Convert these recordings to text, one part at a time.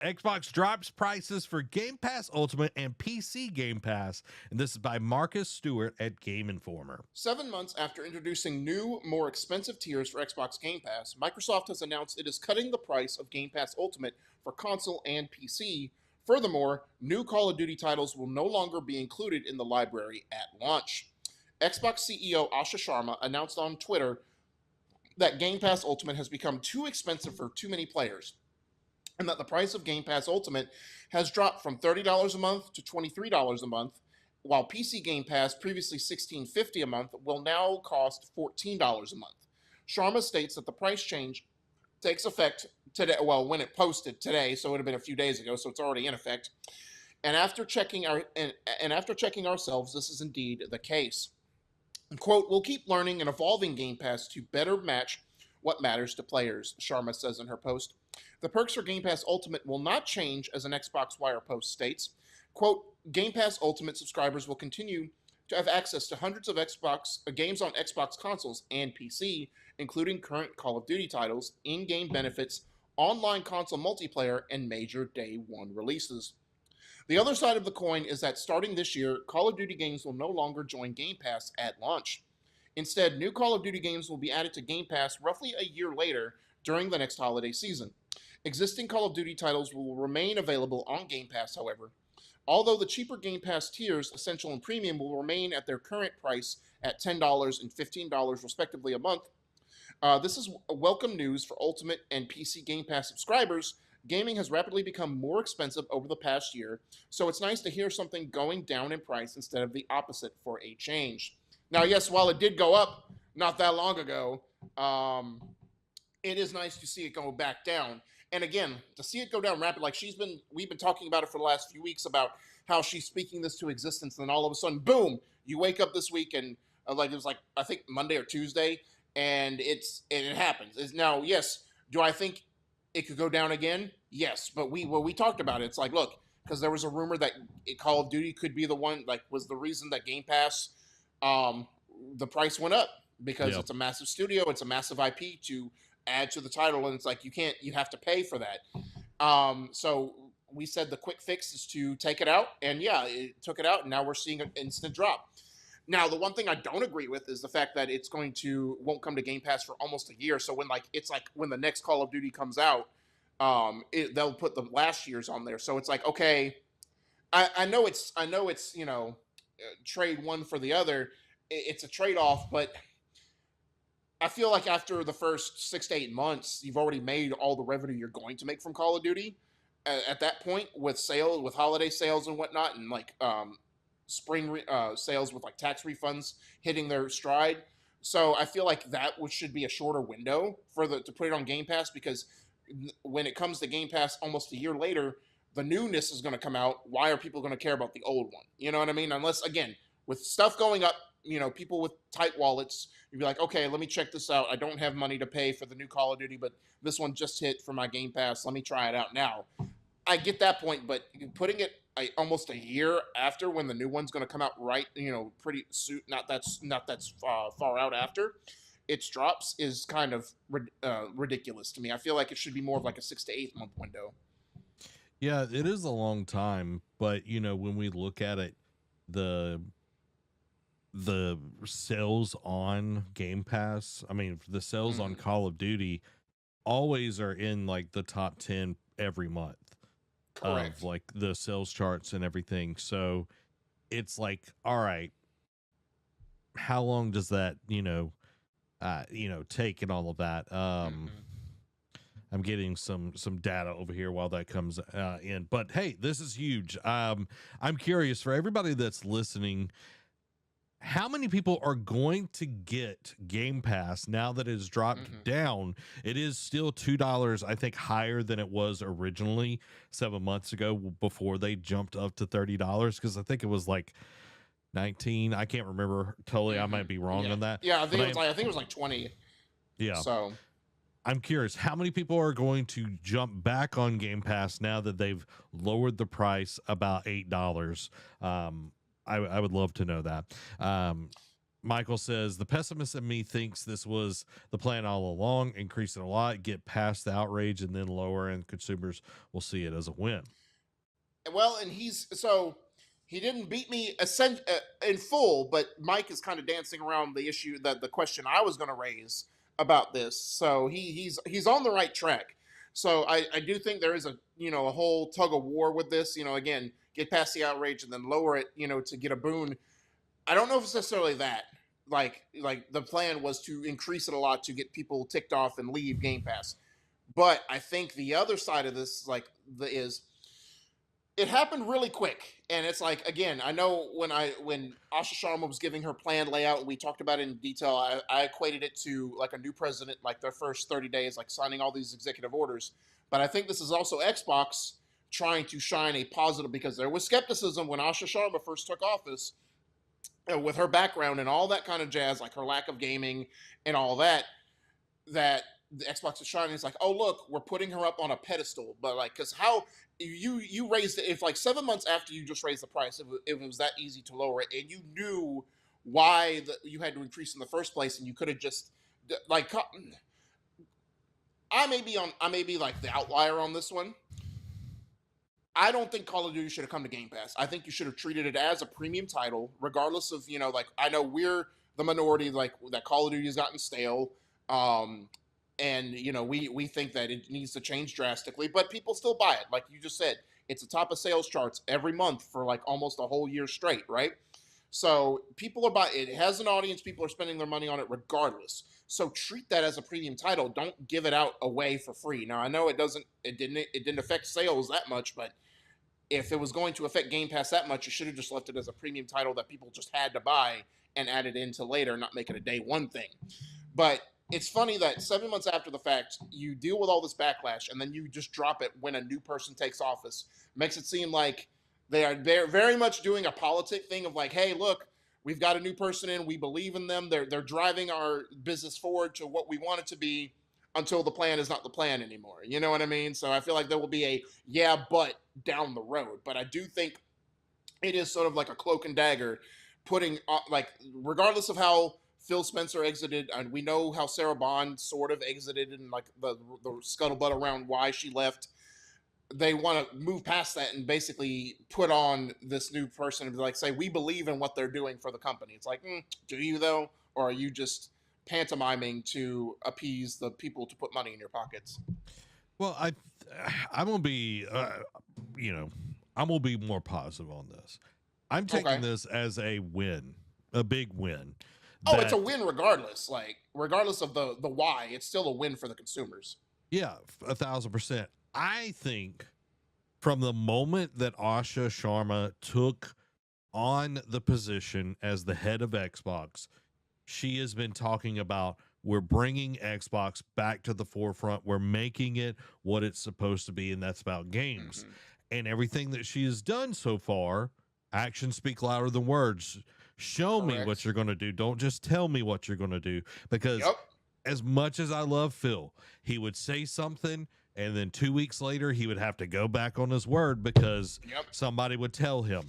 Xbox drops prices for Game Pass Ultimate and PC Game Pass. And this is by Marcus Stewart at Game Informer. 7 months after introducing new, more expensive tiers for Xbox Game Pass, Microsoft has announced it is cutting the price of Game Pass Ultimate for console and PC. Furthermore, new Call of Duty titles will no longer be included in the library at launch. Xbox CEO Asha Sharma announced on Twitter that Game Pass Ultimate has become too expensive for too many players, and that the price of Game Pass Ultimate has dropped from $30 a month to $23 a month, while PC Game Pass, previously $16.50 a month, will now cost $14 a month. Sharma states that the price change takes effect today, well, when it posted today, so it would have been a few days ago, so it's already in effect. And after checking ourselves, this is indeed the case. Quote, "We'll keep learning and evolving Game Pass to better match what matters to players," Sharma says in her post. The perks for Game Pass Ultimate will not change, as an Xbox Wire post states. Quote, "Game Pass Ultimate subscribers will continue to have access to hundreds of Xbox games on Xbox consoles and PC, including current Call of Duty titles, in-game benefits, online console multiplayer, and major day one releases." The other side of the coin is that starting this year, Call of Duty games will no longer join Game Pass at launch. Instead, new Call of Duty games will be added to Game Pass roughly a year later during the next holiday season. Existing Call of Duty titles will remain available on Game Pass, however. Although the cheaper Game Pass tiers, Essential and Premium, will remain at their current price at $10 and $15 respectively a month, this is welcome news for Ultimate and PC Game Pass subscribers. Gaming has rapidly become more expensive over the past year, so it's nice to hear something going down in price instead of the opposite for a change. Now, yes, while it did go up not that long ago, it is nice to see it go back down. And again, to see it go down rapid, like we've been talking about it for the last few weeks about how she's speaking this to existence, and then all of a sudden, boom, you wake up this week and like it was like I think Monday or Tuesday, and it happens. Now, yes, do I think it could go down again? Yes, but we talked about it. It's like, look, because there was a rumor that Call of Duty could be the one, like, was the reason that Game Pass, the price went up, because it's a massive studio, it's a massive IP to add to the title, and it's like you have to pay for that. So we said the quick fix is to take it out, and yeah, it took it out, and now we're seeing an instant drop. Now, the one thing I don't agree with is the fact that won't come to Game Pass for almost a year. So when the next Call of Duty comes out, they'll put the last year's on there. So it's like, okay, I know it's trade one for the other. It's a trade off, but I feel like after the first 6 to 8 months, you've already made all the revenue you're going to make from Call of Duty. At that point, with holiday sales and whatnot, and like spring sales with like tax refunds hitting their stride. So I feel like that should be a shorter window to put it on Game Pass, because when it comes to Game Pass almost a year later, the newness is going to come out. Why are people going to care about the old one? You know what I mean? Unless, again, with stuff going up, people with tight wallets, you'd be like, okay, let me check this out. I don't have money to pay for the new Call of Duty, but this one just hit for my Game Pass. Let me try it out now. I get that point, but putting it almost a year after, when the new one's going to come out pretty soon, not that's far out after its drops, is kind of ridiculous to me. I feel like it should be more of like a 6 to 8 month window. Yeah, it is a long time, but when we look at it, the sales on Game Pass, I mean, the sales on Call of Duty always are in like the top 10 every month. Correct. Of like the sales charts and everything. So it's like, all right, how long does that, take and all of that? I'm getting some data over here while that comes in, but hey, this is huge. I'm curious, for everybody that's listening, how many people are going to get Game Pass now that it has dropped down? It is still $2, I think, higher than it was originally 7 months ago before they jumped up to $30, because I think it was like 19. I can't remember totally. I might be wrong on that. Yeah, I think it was like 20. Yeah. So I'm curious, how many people are going to jump back on Game Pass now that they've lowered the price about $8? I would love to know that. Michael says the pessimist in me thinks this was the plan all along, increase it a lot, get past the outrage, and then lower, and consumers will see it as a win. Well, and he didn't beat me in full, but Mike is kind of dancing around the issue that the question I was going to raise about this. So he's on the right track. So I do think there is a whole tug of war with this. Again, get past the outrage and then lower it, to get a boon. I don't know if it's necessarily that. Like the plan was to increase it a lot to get people ticked off and leave Game Pass. But I think the other side of this, is it happened really quick. And it's like, again, I know when Asha Sharma was giving her plan layout and we talked about it in detail, I equated it to like a new president, like their first 30 days, like signing all these executive orders. But I think this is also Xbox trying to shine a positive, because there was skepticism when Asha Sharma first took office, with her background and all that kind of jazz, like her lack of gaming and all that the Xbox is shining. It's like, oh look, we're putting her up on a pedestal. But like, because how you raised it, if like 7 months after you just raised the price, if it was that easy to lower it, and you knew why you had to increase in the first place, and you could have just like, I may be like the outlier on this one. I don't think Call of Duty should have come to Game Pass. I think you should have treated it as a premium title, regardless of, like, I know we're the minority, like, that Call of Duty has gotten stale. And, we think that it needs to change drastically, but people still buy it. Like you just said, it's a top of sales charts every month for like almost a whole year straight, right? So people are buying it. It has an audience. People are spending their money on it regardless. So treat that as a premium title. Don't give it out away for free. Now I know it didn't affect sales that much, but if it was going to affect Game Pass that much, you should have just left it as a premium title that people just had to buy and add it into later, not make it a day one thing. But it's funny that 7 months after the fact, you deal with all this backlash, and then you just drop it when a new person takes office. Makes it seem like they're very much doing a politic thing of like, hey, look, we've got a new person in, we believe in them, they're driving our business forward to what we want it to be, until the plan is not the plan anymore. You know what I mean? So I feel like there will be a but down the road. But I do think it is sort of like a cloak and dagger, putting like, regardless of how Phil Spencer exited, and we know how Sarah Bond sort of exited, and like the scuttlebutt around why she left. They want to move past that and basically put on this new person and like say, we believe in what they're doing for the company. It's like, do you though? Or are you just pantomiming to appease the people to put money in your pockets? Well, I'm gonna be, I'm gonna be more positive on this. I'm taking this as a win, a big win. It's a win regardless. Like, regardless of the why, it's still a win for the consumers. Yeah, 1,000%. I think from the moment that Asha Sharma took on the position as the head of Xbox, she has been talking about, we're bringing Xbox back to the forefront. We're making it what it's supposed to be, and that's about games. Mm-hmm. And everything that she has done so far, actions speak louder than words. Show me what you're going to do. Don't just tell me what you're going to do. Because as much as I love Phil, he would say something, and then 2 weeks later, he would have to go back on his word because somebody would tell him.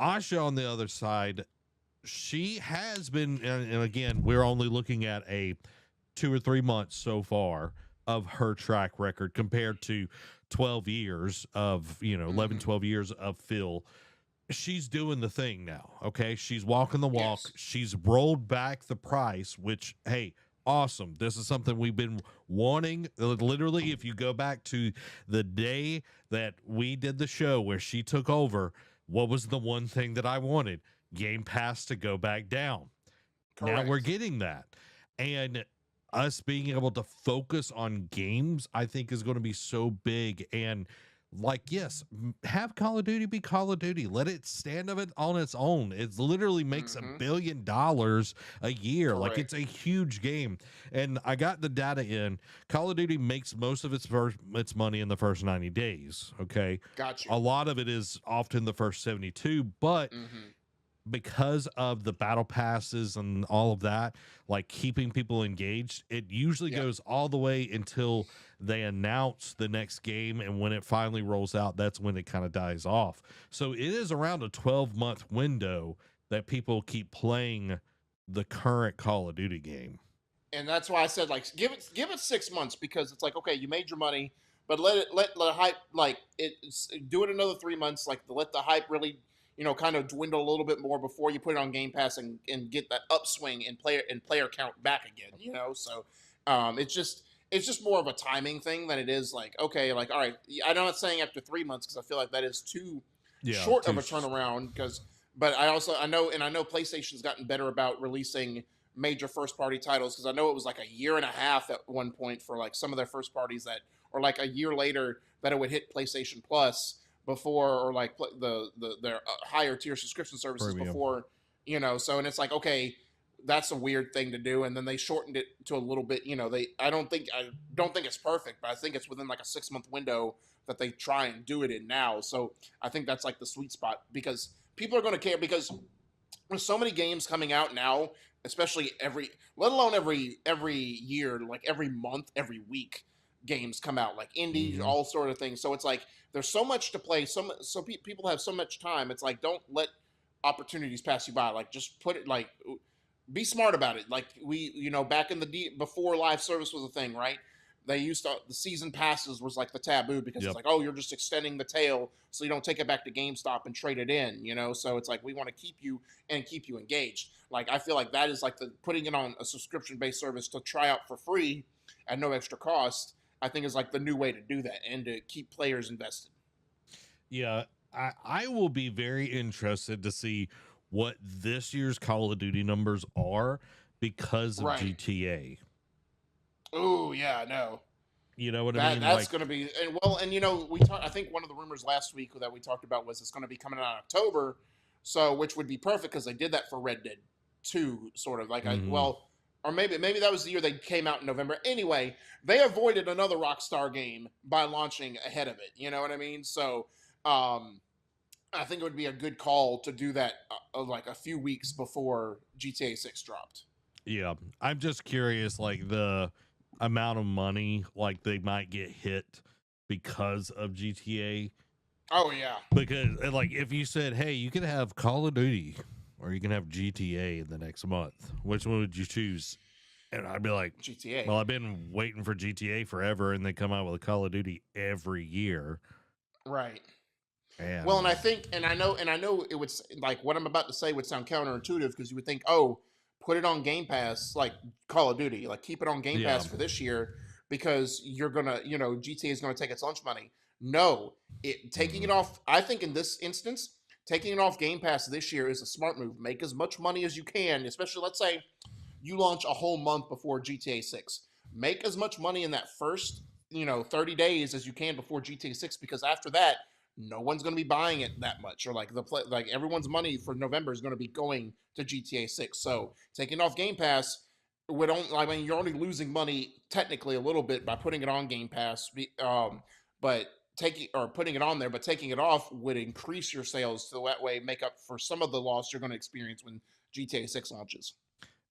Asha, on the other side, she has been, and again, we're only looking at a 2 or 3 months so far of her track record compared to 12 years of, 11, 12 years of Phil. She's doing the thing now. Okay. She's walking the walk. Yes. She's rolled back the price, which, hey, awesome. This is something we've been wanting. Literally, if you go back to the day that we did the show where she took over, what was the one thing that I wanted? Game Pass to go back down. Correct. Now we're getting that. And us being able to focus on games, I think, is going to be so big. And like, yes, have Call of Duty be Call of Duty. Let it stand of it on its own. It literally makes $1 billion a year. Correct. Like, it's a huge game. And I got the data in. Call of Duty makes most of its money in the first 90 days. Okay. Gotcha. A lot of it is often the first 72, but because of the battle passes and all of that, like keeping people engaged, it usually goes all the way until they announce the next game. And when it finally rolls out, that's when it kind of dies off. So it is around a 12-month window that people keep playing the current Call of Duty game. And that's why I said like give it 6 months, because it's like, okay, you made your money, but let the hype, like do it another 3 months, like let the hype really, kind of dwindle a little bit more before you put it on Game Pass and get that upswing in player count back again. So it's just more of a timing thing than it is like, okay, like, all right, I'm not saying after 3 months, because I feel like that is too short of a turnaround, but I know PlayStation's gotten better about releasing major first party titles, because I know it was like a year and a half at one point for like some of their first parties, that, or like a year later, that it would hit PlayStation Plus before, or like their higher tier subscription services Premium. before, so, and it's like, okay, that's a weird thing to do, and then they shortened it to a little bit, I don't think it's perfect, but I think it's within like a 6 month window that they try and do it in now. So I think that's like the sweet spot, because people are going to care, because there's so many games coming out now, especially let alone every year, like every month, every week, games come out, like indies, all sort of things. So it's like there's so much to play, people have so much time. It's like, don't let opportunities pass you by. Like, just put it, like, be smart about it. Like, back in before live service was a thing, right? They used to, the season passes was like the taboo, because it's like, oh, you're just extending the tail, so you don't take it back to GameStop and trade it in, So it's like, we want to keep you engaged. Like, I feel like that is like putting it on a subscription based service to try out for free at no extra cost, I think is like the new way to do that and to keep players invested. Yeah, I will be very interested to see what this year's Call of Duty numbers are because of GTA. Oh yeah, no. You know what I mean? That's going to be, and I think one of the rumors last week that we talked about was it's going to be coming out in October, so which would be perfect, because they did that for Red Dead 2, sort of like, or maybe that was the year they came out in November. Anyway, they avoided another Rockstar game by launching ahead of it. You know what I mean? So, I think it would be a good call to do that like a few weeks before GTA 6 dropped. Yeah, I'm just curious, like the amount of money like they might get hit because of GTA. Oh yeah, because like if you said, hey, you can have Call of Duty or you can have GTA in the next month, which one would you choose? And I'd be like, GTA. well, I've been waiting for GTA forever, and they come out with a Call of Duty every year, right? and Well, and I know it would, like, what I'm about to say would sound counterintuitive, because you would think, oh, put it on Game Pass, like Call of Duty, like keep it on Game Pass for this year, because you're gonna, GTA is gonna take its lunch money. No, taking it off. I think in this instance, taking it off Game Pass this year is a smart move. Make as much money as you can, especially, let's say you launch a whole month before GTA 6. Make as much money in that first, 30 days as you can before GTA 6, because after that, no one's going to be buying it that much, or like everyone's money for November is going to be going to GTA 6. So taking off Game Pass would only, I mean, you're only losing money technically a little bit by putting it on Game Pass, but putting it on there, but taking it off would increase your sales, so that way make up for some of the loss you're going to experience when GTA 6 launches.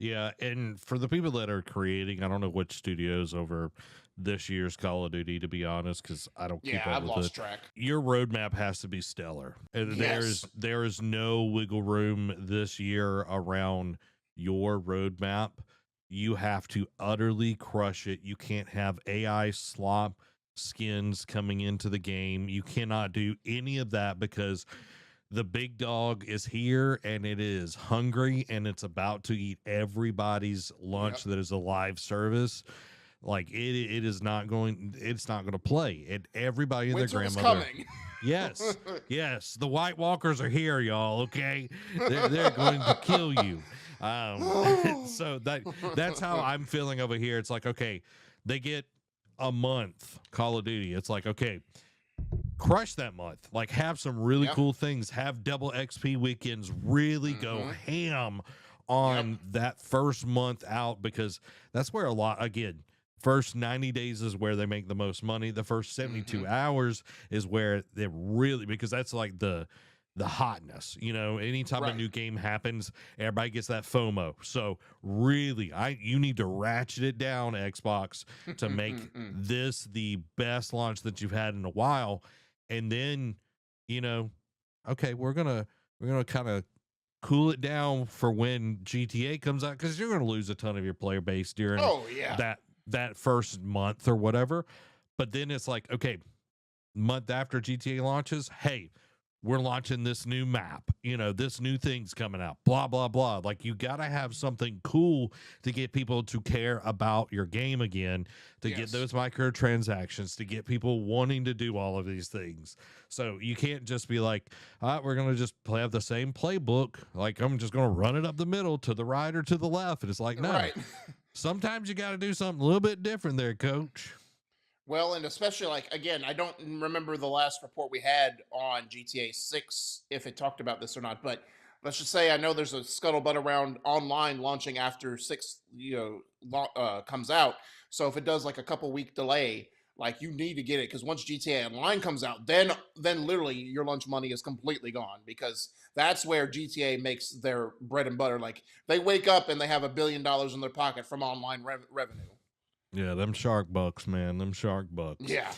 Yeah, and for the people that are creating, I don't know which studios over this year's Call of Duty, to be honest, because I don't keep up I've with lost it. track. Your roadmap has to be stellar. And Yes. there is no wiggle room this year around your roadmap. You have to utterly crush it. You can't have AI slop skins coming into the game. You cannot do any of that, because the big dog is here and it is hungry and it's about to eat everybody's lunch that is a live service. Like it is not going, it's not going to play. And everybody and their grandmother. Coming. Yes, yes. The White Walkers are here, y'all. Okay, they're going to kill you. So that's how I'm feeling over here. It's like, okay, they get a month Call of Duty. It's like, okay, crush that month, like have some really cool things, have double XP weekends, really go ham on that first month out, because that's where a lot, again, first 90 days is where they make the most money. The first 72 hours is where they really, because that's like the hotness, anytime a new game happens, everybody gets that FOMO. So really, you need to ratchet it down, Xbox, to make this the best launch that you've had in a while. And then, okay, we're gonna kind of cool it down for when GTA comes out, because you're going to lose a ton of your player base during Oh yeah. that first month or whatever. But then it's like, okay, month after GTA launches, hey, we're launching this new map, this new thing's coming out, blah blah blah. Like, you got to have something cool to get people to care about your game again, to get those microtransactions, to get people wanting to do all of these things. So you can't just be like, we're gonna just have the same playbook, like I'm just gonna run it up the middle to the right or to the left. And it's like, no, Right. sometimes you got to do something a little bit different there, coach. Well, and especially, like, again, I don't remember the last report we had on GTA 6, if it talked about this or not, but let's just say I know there's a scuttlebutt around online launching after 6, comes out. So if it does like a couple week delay, like, you need to get it, because once GTA Online comes out, then literally your lunch money is completely gone, because that's where GTA makes their bread and butter. Like, they wake up and they have $1 billion in their pocket from online revenue. Yeah, them shark bucks, man. Them shark bucks. Yeah.